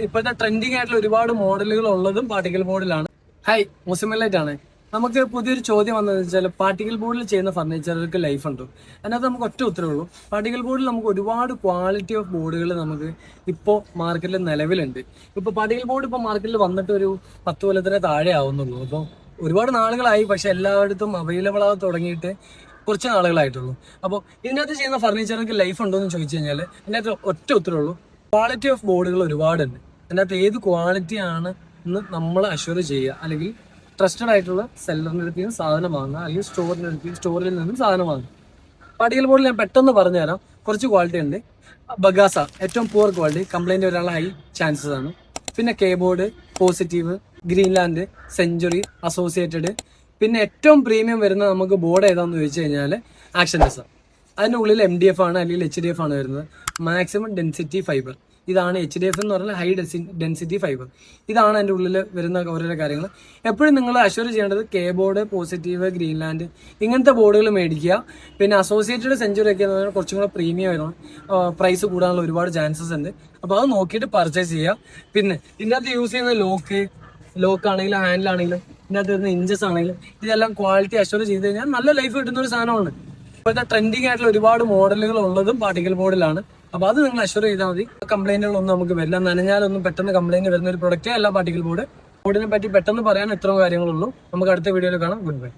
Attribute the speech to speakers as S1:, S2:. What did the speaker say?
S1: ഇപ്പോഴത്തെ ട്രെൻഡിങ് ആയിട്ടുള്ള ഒരുപാട് മോഡലുകൾ ഉള്ളതും പാർട്ടിക്കൽ ബോർഡിലാണ്. ഹായ്, മുസിമലൈറ്റ് ആണ്. നമുക്ക് പുതിയൊരു ചോദ്യം വന്നതെന്ന് വെച്ചാൽ പാർട്ടിക്കൽ ബോർഡിൽ ചെയ്യുന്ന ഫർണിച്ചറുകൾക്ക് ലൈഫ് ഉണ്ടോ? അതിനകത്ത് നമുക്ക് ഒറ്റ ഉത്തരവേ ഉള്ളൂ. പാർട്ടിക്കൽ ബോർഡിൽ നമുക്ക് ഒരുപാട് ക്വാളിറ്റി ഓഫ് ബോർഡുകൾ നമുക്ക് ഇപ്പോൾ മാർക്കറ്റിൽ നിലവിലുണ്ട്. ഇപ്പോൾ പാർട്ടിക്കൽ ബോർഡ് ഇപ്പോൾ മാർക്കറ്റിൽ വന്നിട്ട് ഒരു 10 കൊല്ലത്തിന് താഴെ ആവുന്നുള്ളൂ. അപ്പോൾ ഒരുപാട് നാളുകളായി, പക്ഷെ എല്ലായിടത്തും അവൈലബിൾ ആവാൻ തുടങ്ങിയിട്ട് കുറച്ച് നാളുകളായിട്ടുള്ളൂ. അപ്പോൾ ഇതിനകത്ത് ചെയ്യുന്ന ഫർണിച്ചറുകൾക്ക് ലൈഫ് ഉണ്ടോ എന്ന് ചോദിച്ചു കഴിഞ്ഞാൽ ഇതിനകത്ത് ഒറ്റ ഉത്തരവേ ഉള്ളൂ. ക്വാളിറ്റി ഓഫ് ബോർഡുകൾ ഒരുപാടുണ്ട്. അതിനകത്ത് ഏത് ക്വാളിറ്റിയാണ് എന്ന് നമ്മൾ അഷ്വർ ചെയ്യുക, അല്ലെങ്കിൽ ട്രസ്റ്റഡ് ആയിട്ടുള്ള സെല്ലറിൻ്റെ അടുത്ത് നിന്ന് സാധനം വാങ്ങുക, അല്ലെങ്കിൽ സ്റ്റോറിൽ നിന്നും സാധനം വാങ്ങുക. പാർട്ടിക്കൽ ബോർഡിൽ ഞാൻ പെട്ടെന്ന് പറഞ്ഞു തരാം. കുറച്ച് ക്വാളിറ്റി ഉണ്ട്. ബഗാസ ഏറ്റവും പുവർ ക്വാളിറ്റി, കംപ്ലൈൻറ്റ് വരാനുള്ള ഹൈ ചാൻസസ് ആണ്. പിന്നെ K board, positive, Greenland, century, associated. പിന്നെ ഏറ്റവും പ്രീമിയം വരുന്ന നമുക്ക് ബോർഡ് ഏതാണെന്ന് ചോദിച്ചു കഴിഞ്ഞാൽ ആക്ഷൻ ഡെസ. അതിൻ്റെ ഉള്ളിൽ MDF ആണ്, അല്ലെങ്കിൽ HDF ആണ് വരുന്നത്. Maximum density fibre. ഇതാണ് HDF എന്ന് പറഞ്ഞാൽ ഹൈ ഡെൻസിറ്റി ഫൈബർ. ഇതാണ് അതിൻ്റെ ഉള്ളിൽ വരുന്ന ഓരോരോ കാര്യങ്ങൾ. എപ്പോഴും നിങ്ങൾ അഷ്വർ ചെയ്യേണ്ടത് കെ ബോർഡ്, പോസിറ്റീവ്, ഗ്രീൻലാൻഡ് ഇങ്ങനത്തെ ബോർഡുകൾ മേടിക്കുക. പിന്നെ അസോസിയേറ്റഡ്, സെഞ്ചുറി ഒക്കെ എന്ന് പറഞ്ഞാൽ കുറച്ചും കൂടെ പ്രീമിയം ആയിരുന്നു, പ്രൈസ് കൂടാനുള്ള ഒരുപാട് ചാൻസസ് ഉണ്ട്. അപ്പോൾ അത് നോക്കിയിട്ട് പർച്ചേസ് ചെയ്യുക. പിന്നെ ഇതിനകത്ത് യൂസ് ചെയ്യുന്ന ലോക്ക് ആണെങ്കിലും ഹാൻഡിലാണെങ്കിലും ഇതിനകത്ത് വരുന്ന ഇഞ്ചസ് ആണെങ്കിലും ഇതെല്ലാം ക്വാളിറ്റി അഷ്വർ ചെയ്ത് കഴിഞ്ഞാൽ നല്ല ലൈഫ് കിട്ടുന്ന ഒരു സാധനമാണ്. ഇപ്പോഴത്തെ ട്രെൻഡിങ് ആയിട്ടുള്ള ഒരുപാട് മോഡലുകൾ ഉള്ളതും പാർട്ടിക്കൽ ബോർഡിലാണ്. അപ്പോൾ അത് നിങ്ങൾ അഷ്വർ ചെയ്താൽ മതി. കംപ്ലൈന്റുകളൊന്നും നമുക്ക് വരില്ല. നനഞ്ഞാലൊന്നും പെട്ടെന്ന് കംപ്ലൈന്റ് വരുന്ന ഒരു പ്രൊഡക്റ്റേ അല്ല പാർട്ടിക്കൽ ബോർഡിനെ പറ്റി പെട്ടെന്ന് പറയാൻ ഇത്രയും കാര്യങ്ങളുള്ളൂ. നമുക്ക് അടുത്ത വീഡിയോയിൽ കാണാം. Good bye.